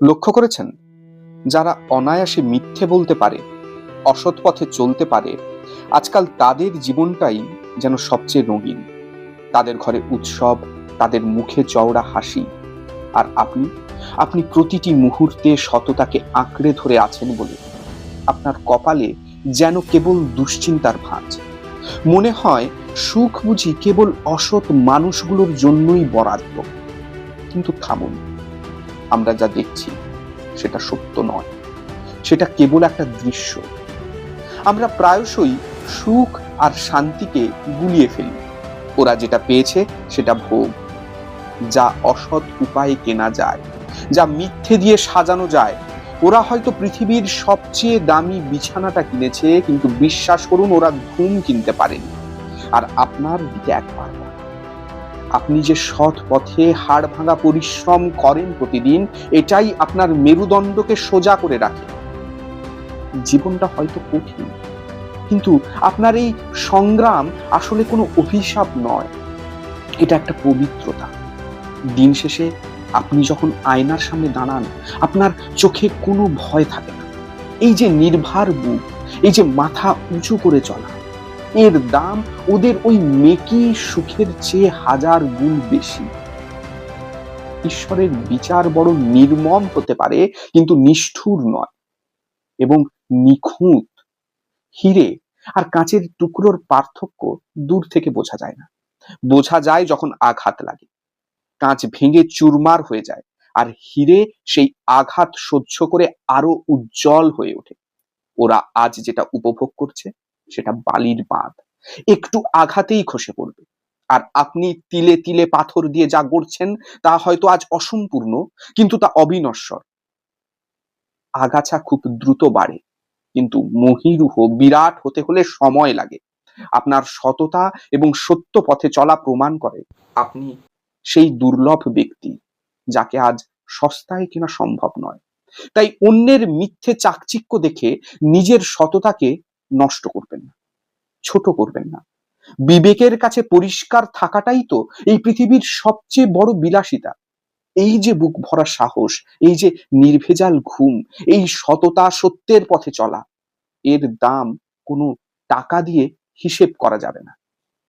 লক্ষ্য করেছেন, যারা অনায়াসে মিথ্যে বলতে পারে, অসৎ পথে চলতে পারে, আজকাল তাদের জীবনটাই যেন সবচেয়ে রঙিন। তাদের ঘরে উৎসব, তাদের মুখে চওড়া হাসি। আর আপনি আপনি প্রতিটি মুহূর্তে সততাকে আঁকড়ে ধরে আছেন বলে আপনার কপালে যেন কেবল দুশ্চিন্তার ভাঁজ। মনে হয় সুখ বুঝি কেবল অসৎ মানুষগুলোর জন্যই বরাদ্দ। কিন্তু থামুন, আমরা যা দেখছি সেটা সত্য নয়, সেটা কেবল একটা দৃশ্য। আমরা প্রায়শই সুখ আর শান্তিকে গুলিয়ে ফেলি। ওরা যেটা পেয়েছে সেটা ভোগ, যা অসৎ উপায়ে কেনা যায়, যা মিথ্যে দিয়ে সাজানো যায়। ওরা হয়তো পৃথিবীর সবচেয়ে দামি বিছানাটা কিনেছে, কিন্তু বিশ্বাস করুন ওরা ঘুম কিনতে পারেনি। আর আপনার দিকে একবার আপনি যে সৎ পথে হাড় ভাঙা পরিশ্রম করেন প্রতিদিন, এটাই আপনার মেরুদণ্ডকে সোজা করে রাখে। জীবনটা হয়তো কঠিন, কিন্তু আপনার এই সংগ্রাম আসলে কোনো অভিশাপ নয়, এটা একটা পবিত্রতা। দিন শেষে আপনি যখন আয়নার সামনে দাঁড়ান, আপনার চোখে কোনো ভয় থাকে না। এই যে নির্ভার বুক, এই যে মাথা উঁচু করে চলা, এর দাম ওদের ওই মেকি সুখের চেয়ে হাজার গুণ বেশি। ঈশ্বরের বিচার বড় নির্মম হতে পারে, কিন্তু নিষ্ঠুর নয়। এবং নিখুঁত। হিরে আর কাঁচের টুকরোর পার্থক্য দূর থেকে বোঝা যায় না, বোঝা যায় যখন আঘাত লাগে। কাঁচ ভেঙে চুরমার হয়ে যায়, আর হিরে সেই আঘাত সহ্য করে আরো উজ্জ্বল হয়ে ওঠে। ওরা আজ যেটা উপভোগ করছে সেটা বালির বাঁধ, একটু আঘাতেই খসে পড়বে। আর আপনি তিলে তিলে পাথর দিয়ে যা গড়ছেন তা হয়তো আজ অসম্পূর্ণ, কিন্তু তা অবিনশ্বর। আগাছা খুব দ্রুত বাড়ে, কিন্তু মহীরুহ বিরাট হতে হলে সময় লাগে। আপনার সততা এবং সত্য পথে চলা প্রমাণ করে আপনি সেই দুর্লভ ব্যক্তি যাকে আজ সস্তায় কেনা সম্ভব নয়। তাই অন্যের মিথ্যে চাকচিক্য দেখে নিজের সততাকে নষ্ট করবেন না, ছোট করবেন না। বিবেকের কাছে পরিষ্কার থাকাটাই তো এই পৃথিবীর সবচেয়ে বড় বিলাসিতা। এই যে বুক ভরা সাহস, এই যে নির্ভেজাল ঘুম, এই সততা, সত্যের পথে চলা, এর দাম কোনো টাকা দিয়ে হিসেব করা যাবে না।